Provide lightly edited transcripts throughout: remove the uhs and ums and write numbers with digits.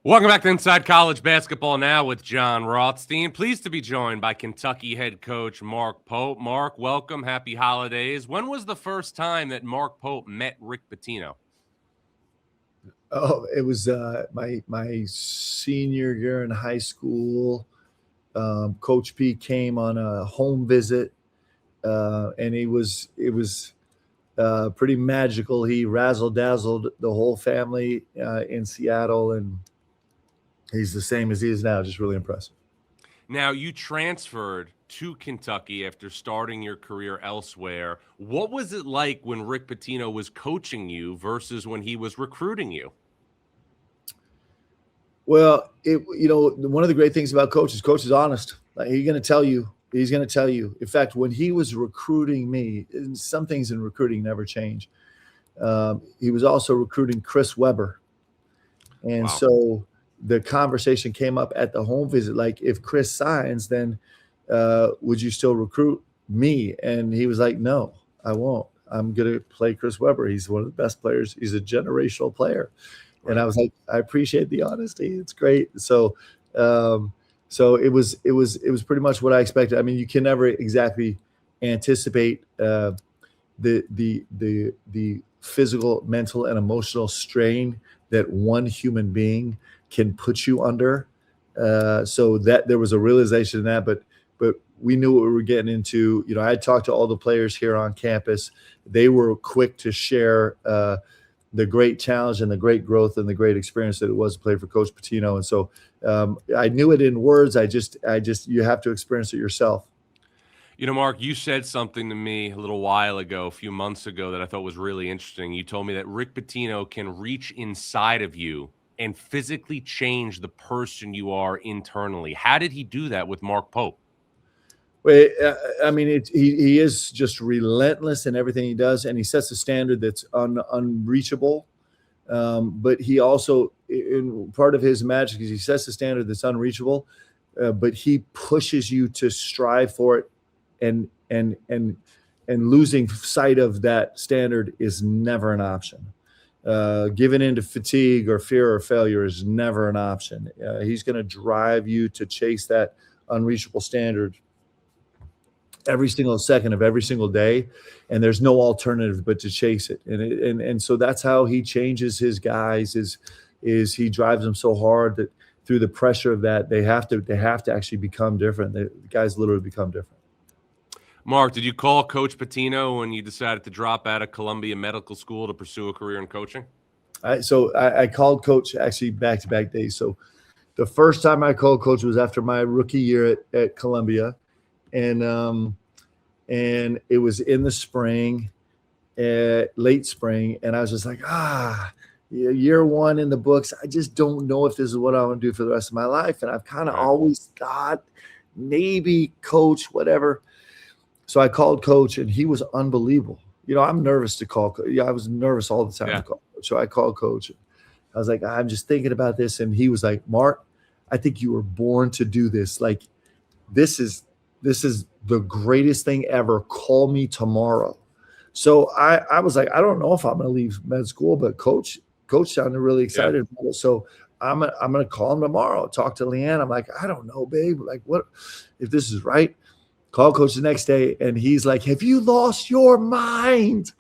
Welcome back to Inside College Basketball Now with Jon Rothstein. Pleased to be joined by Kentucky head coach Mark Pope. Mark, welcome. Happy holidays. When was the first time that Mark Pope met Rick Pitino? Oh, it was my senior year in high school. Coach P came on a home visit, and it was pretty magical. He razzle-dazzled the whole family in Seattle, and he's the same as he is now, just really impressive. Now, you transferred to Kentucky after starting your career elsewhere. What was it like when Rick Pitino was coaching you versus when he was recruiting you? Well, one of the great things about coach is honest. Like, he's going to tell you. In fact, when he was recruiting me, and some things in recruiting never change. He was also recruiting Chris Webber. And Wow. So the conversation came up at the home visit, like, if Chris signs, then would you still recruit me? And he was like, no, I won't. I'm going to play Chris Webber. He's one of the best players. He's a generational player. Right. And I was like, I appreciate the honesty. It's great. So it was pretty much what I expected. I mean, you can never exactly anticipate the physical, mental, and emotional strain that one human being can put you under. So that there was a realization in that, but we knew what we were getting into. I had talked to all the players here on campus. They were quick to share the great challenge and the great growth and the great experience that it was to play for Coach Pitino. And so I knew it in words. I just you have to experience it yourself. Mark, you said something to me a little while ago, a few months ago, that I thought was really interesting. You told me that Rick Pitino can reach inside of you and physically change the person you are internally. How did he do that with Mark Pope? Well, I mean, he is just relentless in everything he does, and he sets a standard that's unreachable. But he also, in part of his magic, is he sets a standard that's unreachable, but he pushes you to strive for it, and losing sight of that standard is never an option. Giving into fatigue or fear or failure is never an option. He's going to drive you to chase that unreachable standard every single second of every single day, and there's no alternative but to chase it. And so that's how he changes his guys. Is he drives them so hard that through the pressure of that, they have to actually become different. The guys literally become different. Mark, did you call Coach Pitino when you decided to drop out of Columbia Medical School to pursue a career in coaching? I called Coach actually back-to-back days. So the first time I called Coach was after my rookie year at Columbia. And it was in the spring, late spring. And I was just like, year one in the books. I just don't know if this is what I want to do for the rest of my life. And I've kind of always thought maybe coach, whatever. So I called Coach, and he was unbelievable. I'm nervous to call. I was nervous all the time to call Coach. So I called Coach. I was like, I'm just thinking about this. And he was like, Mark, I think you were born to do this. Like, this is the greatest thing ever. Call me tomorrow. So I was like, I don't know if I'm going to leave med school, but Coach sounded really excited about it. So I'm going to call him tomorrow. Talk to Leanne. I'm like, I don't know, babe. Like, what if this is right? Call Coach the next day, and he's like, have you lost your mind?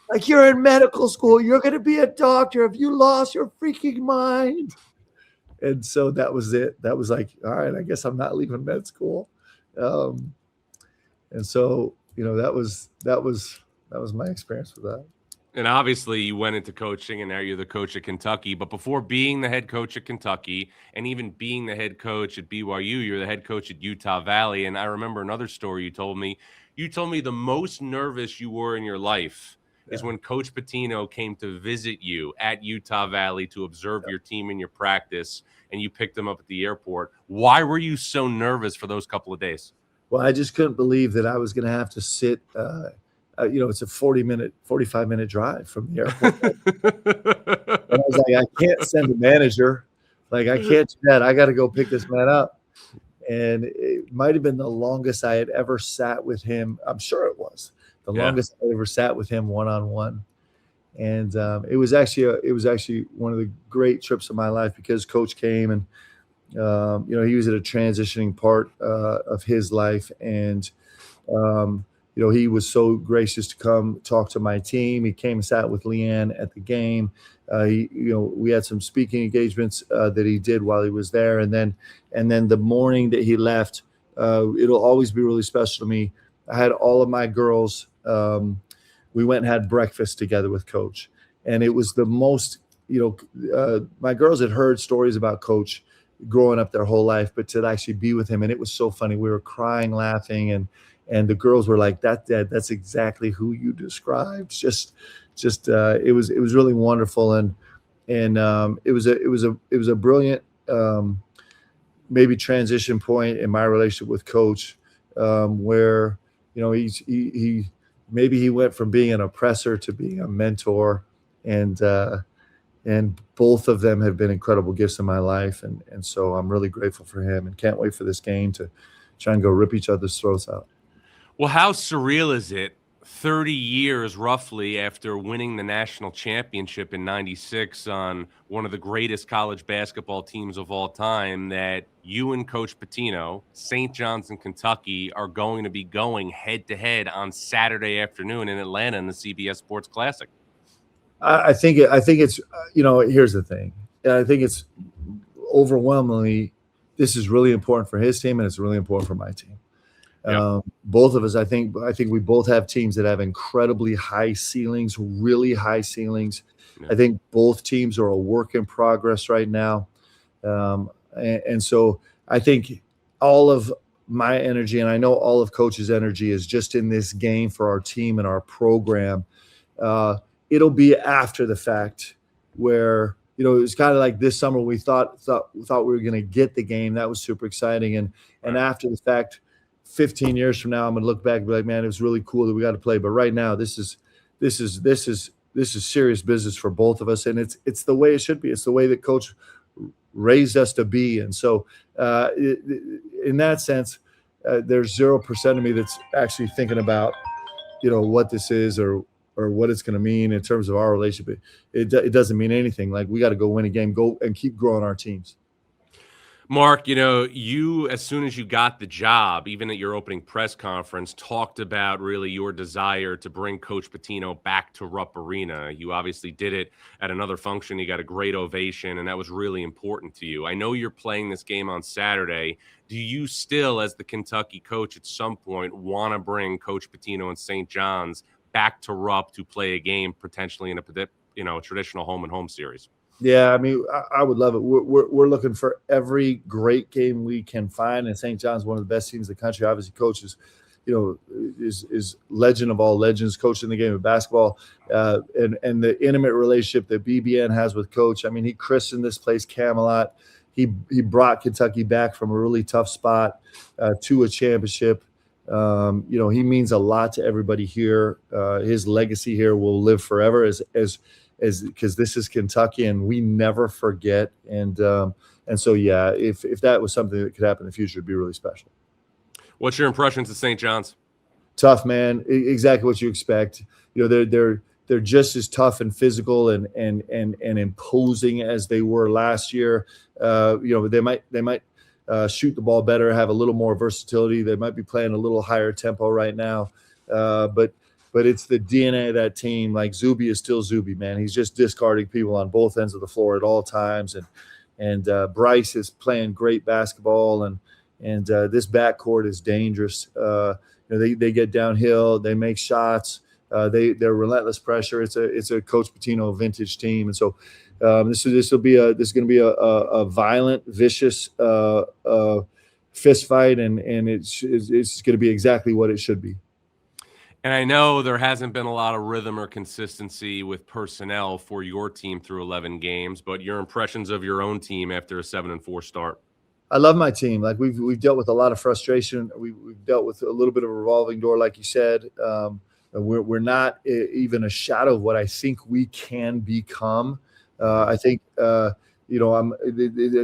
Like, you're in medical school. You're going to be a doctor. Have you lost your freaking mind? And so that was it. That was like, all right, I guess I'm not leaving med school. And so, that was my experience with that. And obviously you went into coaching, and now you're the coach at Kentucky. But before being the head coach at Kentucky and even being the head coach at BYU, you're the head coach at Utah Valley. And I remember another story you told me. You told me the most nervous you were in your life is when Coach Pitino came to visit you at Utah Valley to observe your team and your practice, and you picked them up at the airport. Why were you so nervous for those couple of days? Well, I just couldn't believe that I was going to have to sit it's a 45-minute drive from the airport. And I was like, I can't send a manager. Like, I can't do that. I got to go pick this man up. And it might have been the longest I had ever sat with him. I'm sure it was the longest I ever sat with him one-on-one. And it was actually one of the great trips of my life because Coach came and he was at a transitioning part of his life, and he was so gracious to come talk to my team. He came and sat with Leanne at the game. We had some speaking engagements that he did while he was there, and then the morning that he left, it'll always be really special to me. I had all of my girls. We went and had breakfast together with Coach, and it was the most. My girls had heard stories about Coach growing up their whole life, but to actually be with him, and it was so funny. We were crying, laughing, and the girls were like, "That Dad, that's exactly who you described." It was really wonderful, and it was a brilliant maybe transition point in my relationship with Coach, where he maybe he went from being an oppressor to being a mentor, and both of them have been incredible gifts in my life, and so I'm really grateful for him, and can't wait for this game to try and go rip each other's throats out. Well, how surreal is it 30 years roughly after winning the national championship in 96 on one of the greatest college basketball teams of all time that you and Coach Pitino, St. John's in Kentucky, are going to be going head-to-head on Saturday afternoon in Atlanta in the CBS Sports Classic? I think it's here's the thing. I think it's overwhelmingly this is really important for his team, and it's really important for my team. Yeah. Both of us, I think we both have teams that have incredibly high ceilings, really high ceilings. Yeah. I think both teams are a work in progress right now. And so I think all of my energy, and I know all of Coach's energy, is just in this game for our team and our program. It'll be after the fact where, it was kind of like this summer we thought we were going to get the game. That was super exciting. And after the fact, 15 years from now, I'm going to look back and be like, man, it was really cool that we got to play. But right now, this is serious business for both of us. And it's the way it should be. It's the way that Coach raised us to be. And so in that sense, there's 0% of me that's actually thinking about, what this is or what it's going to mean in terms of our relationship. It doesn't mean anything. Like, we got to go win a game, go and keep growing our teams. Mark, you, as soon as you got the job, even at your opening press conference, talked about really your desire to bring Coach Pitino back to Rupp Arena. You obviously did it at another function. You got a great ovation, and that was really important to you. I know you're playing this game on Saturday. Do you still, as the Kentucky coach, at some point want to bring Coach Pitino and St. John's back to Rupp to play a game potentially in a traditional home-and-home series? Yeah, I mean, I would love it. We're looking for every great game we can find, and St. John's one of the best teams in the country. Obviously, Coach is legend of all legends, coaching the game of basketball, and the intimate relationship that BBN has with Coach. I mean, he christened this place Camelot. He brought Kentucky back from a really tough spot to a championship. He means a lot to everybody here. His legacy here will live forever because this is Kentucky and we never forget. And so, yeah, if that was something that could happen in the future, it'd be really special. What's your impressions of St. John's? Tough, man. Exactly what you expect. They're just as tough and physical and imposing as they were last year. They might shoot the ball better, have a little more versatility. They might be playing a little higher tempo right now. But it's the DNA of that team. Like, Zuby is still Zuby, man. He's just discarding people on both ends of the floor at all times. And Bryce is playing great basketball. And this backcourt is dangerous. They get downhill. They make shots. They're relentless pressure. It's a Coach Pitino vintage team. And so this is going to be a violent, vicious fist fight. And it's going to be exactly what it should be. And I know there hasn't been a lot of rhythm or consistency with personnel for your team through 11 games, but your impressions of your own team after a 7-4 start? I love my team. Like, we've dealt with a lot of frustration. We've dealt with a little bit of a revolving door, like you said. We're not even a shadow of what I think we can become. I think and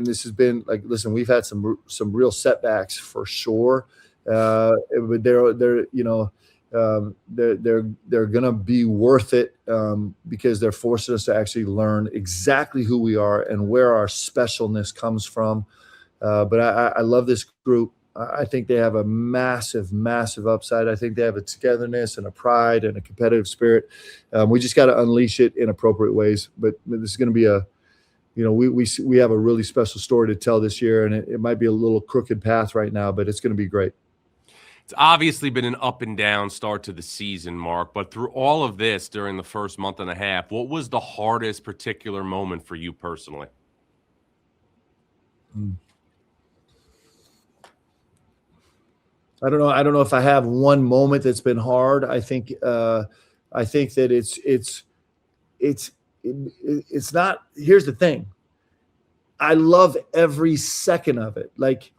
this has been like, listen, we've had some real setbacks for sure. But they're they're going to be worth it because they're forcing us to actually learn exactly who we are and where our specialness comes from. But I love this group. I think they have a massive, massive upside. I think they have a togetherness and a pride and a competitive spirit. We just got to unleash it in appropriate ways. But this is going to be we have a really special story to tell this year, and it might be a little crooked path right now, but it's going to be great. It's obviously been an up and down start to the season, Mark, but through all of this during the first month and a half, what was the hardest particular moment for you personally? I don't know. I don't know if I have one moment that's been hard. I think that it's not. Here's the thing. I love every second of it. Like,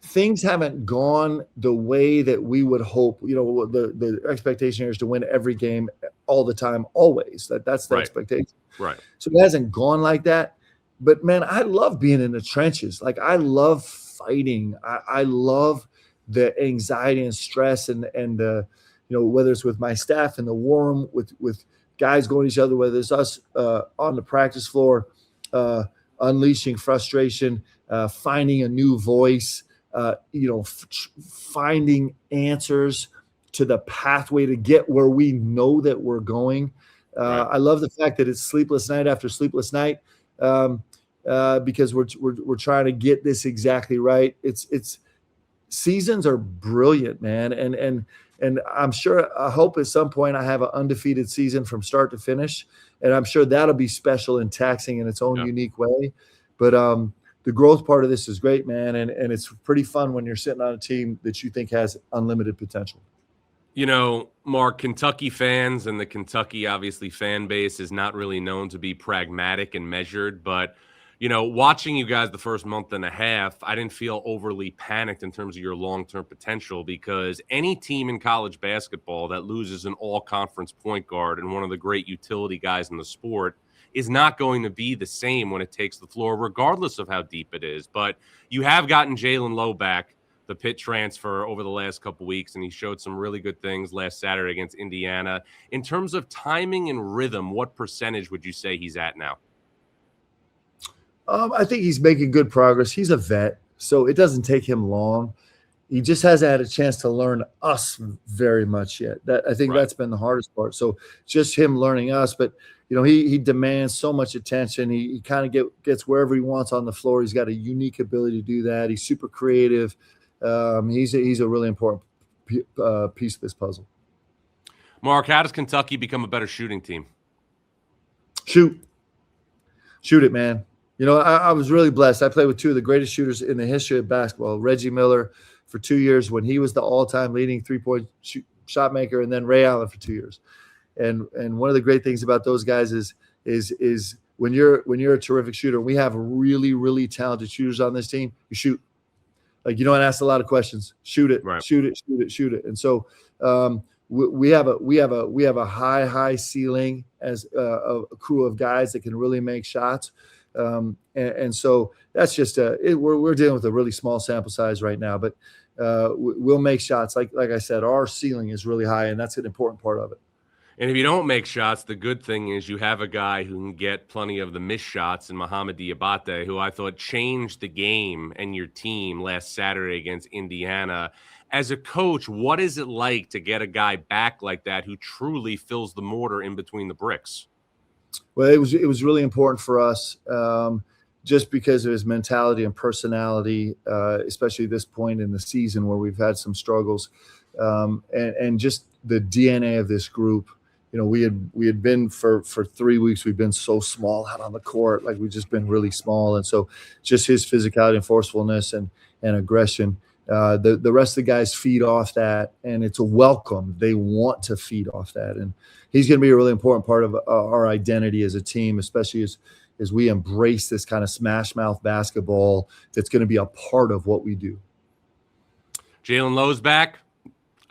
things haven't gone the way that we would hope. The expectation here is to win every game all the time, always. That's the expectation. Right. So it hasn't gone like that. But man, I love being in the trenches. Like, I love fighting. I love the anxiety and stress and whether it's with my staff in the war room, with guys going to each other, whether it's us on the practice floor, unleashing frustration, finding a new voice, finding answers to the pathway to get where we know that we're going. I love the fact that it's sleepless night after sleepless night because we're trying to get this exactly right. It's seasons are brilliant, man. And I'm sure, I hope at some point I have an undefeated season from start to finish. And I'm sure that'll be special and taxing in its own unique way. But the growth part of this is great, man. And it's pretty fun when you're sitting on a team that you think has unlimited potential. Mark, Kentucky fans and the Kentucky, obviously, fan base is not really known to be pragmatic and measured. But, watching you guys the first month and a half, I didn't feel overly panicked in terms of your long-term potential, because any team in college basketball that loses an all-conference point guard and one of the great utility guys in the sport is not going to be the same when it takes the floor, regardless of how deep it is. But you have gotten Jaland Lowe back, the Pitt transfer, over the last couple weeks, and he showed some really good things last Saturday against Indiana. In terms of timing and rhythm, what percentage would you say he's at now? I think he's making good progress. He's a vet, so it doesn't take him long. He just hasn't had a chance to learn us very much yet. I think that's been the hardest part. So just him learning us, but he demands so much attention. He kind of gets wherever he wants on the floor. He's got a unique ability to do that. He's super creative. He's a really important piece of this puzzle. Mark, how does Kentucky become a better shooting team? Shoot it, man. I was really blessed. I played with two of the greatest shooters in the history of basketball, Reggie Miller for 2 years when he was the all-time leading three-point shot maker, and then Ray Allen for 2 years. And one of the great things about those guys is when you're a terrific shooter, we have really, really talented shooters on this team, you shoot. Like, you don't ask a lot of questions. Shoot it, shoot it. And so we have a high ceiling as a crew of guys that can really make shots. And so that's just we're dealing with a really small sample size right now, but we'll make shots. Like I said, our ceiling is really high, and that's an important part of it. And if you don't make shots, the good thing is you have a guy who can get plenty of the missed shots in Mouhamed Dioubate, who I thought changed the game and your team last Saturday against Indiana. As a coach, what is it like to get a guy back like that who truly fills the mortar in between the bricks? Well, it was really important for us just because of his mentality and personality, especially at this point in the season where we've had some struggles, and just the DNA of this group. We had been for 3 weeks, we've been so small out on the court, like we've just been really small. And so just his physicality and forcefulness and aggression, the rest of the guys feed off that, and it's a welcome. They want to feed off that. And he's going to be a really important part of our identity as a team, especially as we embrace this kind of smash mouth basketball that's going to be a part of what we do. Jaland Lowe's back.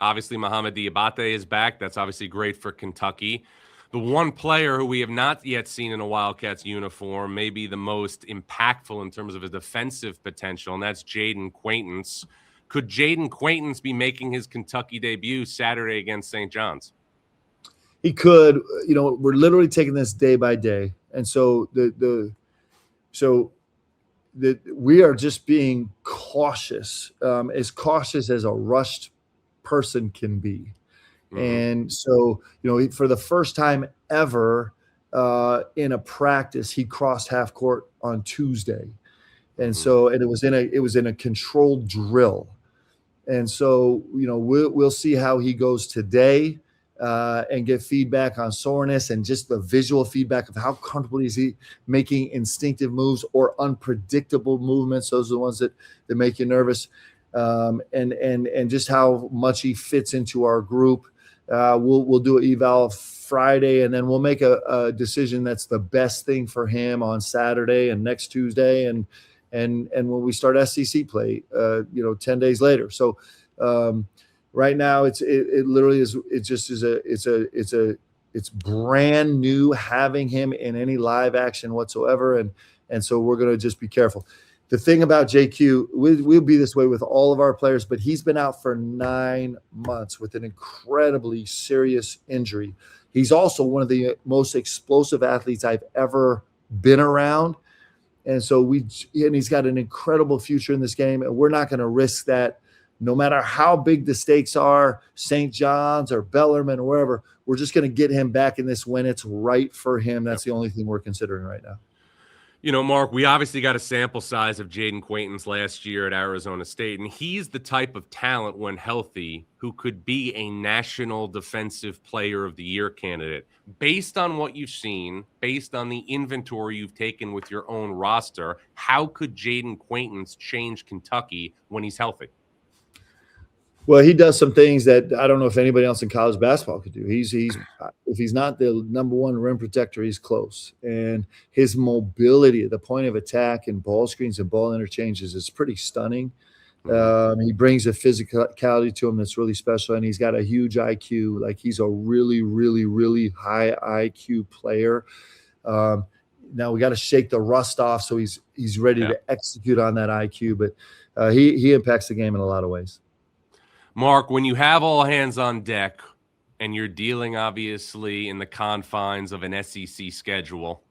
Obviously, Mouhamed Dioubate is back. That's obviously great for Kentucky. The one player who we have not yet seen in a Wildcats uniform, maybe the most impactful in terms of his defensive potential, and that's Jayden Quaintance. Could Jayden Quaintance be making his Kentucky debut Saturday against St. John's? He could. We're literally taking this day by day, and so we are just being cautious, as cautious as a rushed person can be. Mm-hmm. And so, for the first time ever in a practice, he crossed half court on Tuesday. And mm-hmm. so, and it was in a controlled drill. And so, we'll see how he goes today and get feedback on soreness and just the visual feedback of how comfortable is he making instinctive moves or unpredictable movements. Those are the ones that make you nervous. And just how much he fits into our group. We'll do an eval Friday, and then we'll make a decision that's the best thing for him on Saturday and next Tuesday, and when we start SEC play, 10 days later. So right now, it literally is. It's brand new having him in any live action whatsoever, and so we're going to just be careful. The thing about JQ, we'll be this way with all of our players, but he's been out for 9 months with an incredibly serious injury. He's also one of the most explosive athletes I've ever been around. And so he's got an incredible future in this game, and we're not going to risk that no matter how big the stakes are, St. John's or Bellarmine or wherever. We're just going to get him back in this when it's right for him. That's the only thing we're considering right now. Mark, we obviously got a sample size of Jayden Quaintance last year at Arizona State, and he's the type of talent when healthy who could be a National Defensive Player of the Year candidate. Based on what you've seen, based on the inventory you've taken with your own roster, how could Jayden Quaintance change Kentucky when he's healthy? Well, he does some things that I don't know if anybody else in college basketball could do. He's if he's not the number one rim protector, he's close. And his mobility at the point of attack and ball screens and ball interchanges is pretty stunning. He brings a physicality to him that's really special, and he's got a huge IQ. Like, he's a really, really, really high IQ player. Now we got to shake the rust off so he's ready to execute on that IQ. But he impacts the game in a lot of ways. Mark, when you have all hands on deck and you're dealing obviously in the confines of an SEC schedule,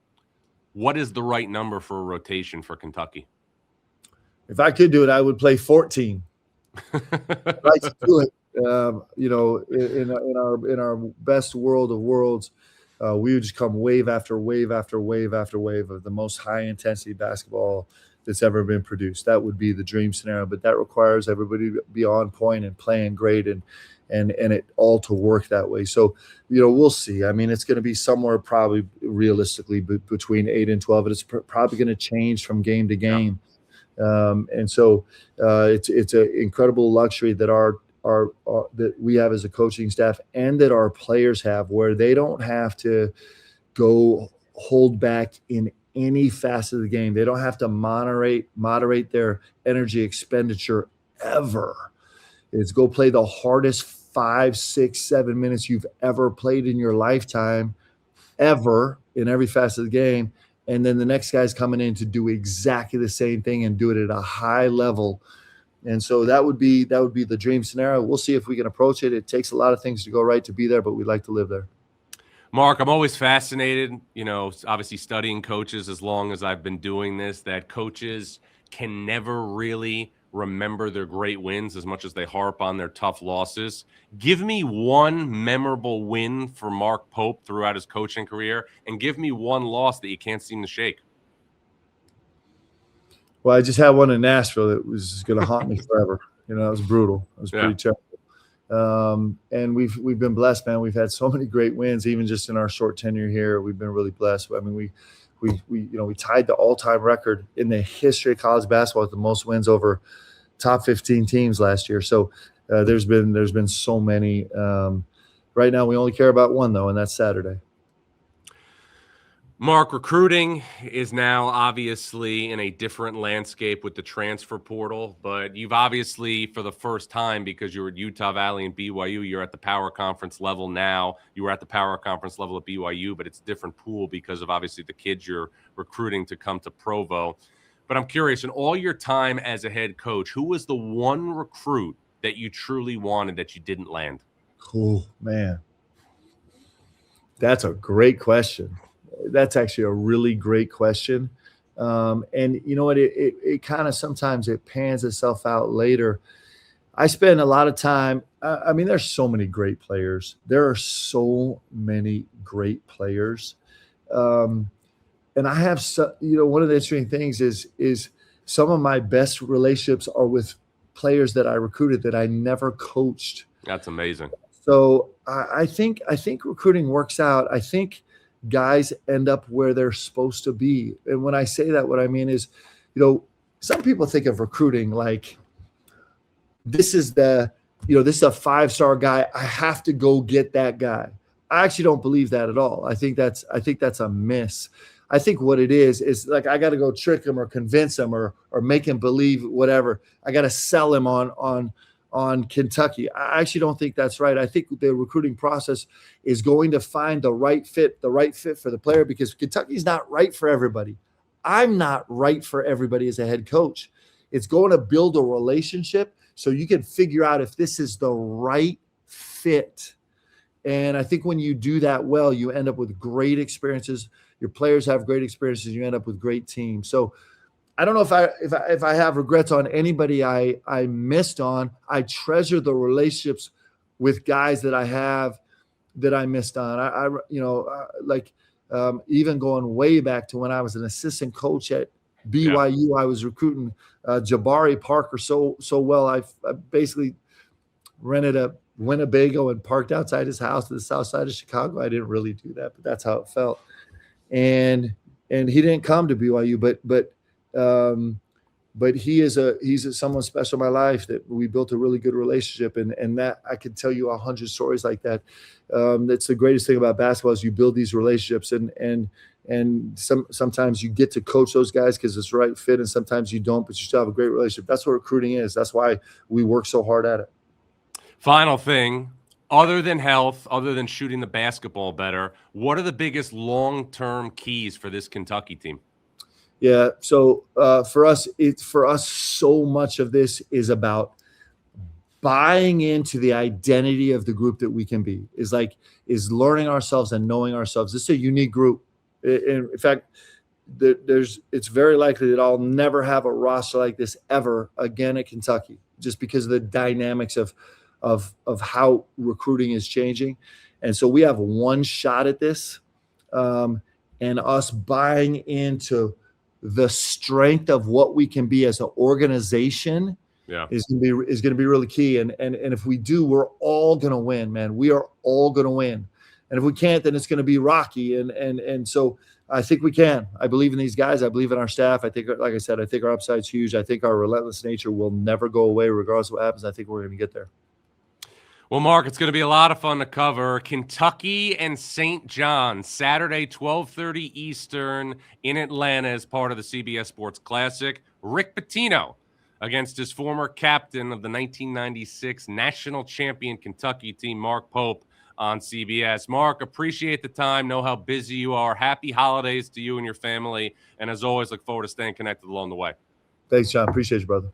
what is the right number for a rotation for Kentucky? If I could do it, I would play 14. I'd like to do it. In our best world of worlds, we would just come wave after wave after wave after wave of the most high intensity basketball that's ever been produced. That would be the dream scenario, but that requires everybody to be on point and playing great and it all to work that way. So, we'll see. I mean, it's going to be somewhere probably realistically between 8 and 12, but it's probably going to change from game to game. And so it's an incredible luxury that that we have as a coaching staff and that our players have, where they don't have to go hold back in any facet of the game. They don't have to moderate their energy expenditure ever. It's go play the hardest 5, 6, 7 minutes you've ever played in your lifetime, ever, in every facet of the game. And then the next guy's coming in to do exactly the same thing and do it at a high level. And so that would be the dream scenario. We'll see if we can approach it. It takes a lot of things to go right to be there, but we'd like to live there. Mark, I'm always fascinated, obviously studying coaches as long as I've been doing this, that coaches can never really remember their great wins as much as they harp on their tough losses. Give me one memorable win for Mark Pope throughout his coaching career, and give me one loss that you can't seem to shake. Well, I just had one in Nashville that was going to haunt me forever. It was brutal. It was pretty terrible. And we've been blessed, man. We've had so many great wins, even just in our short tenure here. We've been really blessed. I mean, we tied the all-time record in the history of college basketball with the most wins over top 15 teams last year. So there's been so many. Right now, we only care about one though, and that's Saturday. Mark, recruiting is now obviously in a different landscape with the transfer portal, but you've obviously, for the first time, because you were at Utah Valley and BYU, you're at the power conference level now. You were at the power conference level at BYU, but it's a different pool because of obviously the kids you're recruiting to come to Provo. But I'm curious, in all your time as a head coach, who was the one recruit that you truly wanted that you didn't land? Cool, man. That's a great question. That's actually a really great question. And you know what? It kind of sometimes it pans itself out later. I spend a lot of time. I mean, there's so many great players. There are so many great players. Um, and I have, one of the interesting things is some of my best relationships are with players that I recruited that I never coached. That's amazing. So I think recruiting works out. I think guys end up where they're supposed to be. And when I say that, what I mean is, some people think of recruiting like this is this is a 5-star guy. I have to go get that guy. I actually don't believe that at all. I think that's a miss. I think what it is like I got to go trick him or convince him or make him believe whatever. I got to sell him on Kentucky. I actually don't think that's right. I think the recruiting process is going to find the right fit for the player, because Kentucky's not right for everybody. I'm not right for everybody as a head coach. It's going to build a relationship so you can figure out if this is the right fit. And I think when you do that well, you end up with great experiences. Your players have great experiences. You end up with great teams. So I don't know if I have regrets on anybody I missed on. I treasure the relationships with guys that I have that I missed on. Even going way back to when I was an assistant coach at BYU, yeah. I was recruiting Jabari Parker so well. I basically rented a Winnebago and parked outside his house to the south side of Chicago. I didn't really do that, but that's how it felt. And he didn't come to BYU, but he's someone special in my life that we built a really good relationship. And that I could tell you 100 stories like that. That's the greatest thing about basketball is you build these relationships and sometimes you get to coach those guys because it's the right fit, and sometimes you don't, but you still have a great relationship. That's what recruiting is. That's why we work so hard at it. Final thing, other than health, other than shooting the basketball better, what are the biggest long-term keys for this Kentucky team? Yeah. So for us, so much of this is about buying into the identity of the group that we can be. Is learning ourselves and knowing ourselves. This is a unique group. In fact, it's very likely that I'll never have a roster like this ever again at Kentucky, just because of the dynamics of how recruiting is changing. And so we have one shot at this, and us buying into the strength of what we can be as an organization is going to be really key. And if we do, we're all going to win, man. We are all going to win. And if we can't, then it's going to be rocky. And so I think we can. I believe in these guys. I believe in our staff. I think, like I said, I think our upside's huge. I think our relentless nature will never go away regardless of what happens. I think we're going to get there. Well, Mark, it's going to be a lot of fun to cover. Kentucky and St. John's, Saturday, 12:30 Eastern in Atlanta as part of the CBS Sports Classic. Rick Pitino against his former captain of the 1996 national champion Kentucky team, Mark Pope, on CBS. Mark, appreciate the time. Know how busy you are. Happy holidays to you and your family. And as always, look forward to staying connected along the way. Thanks, John. Appreciate you, brother.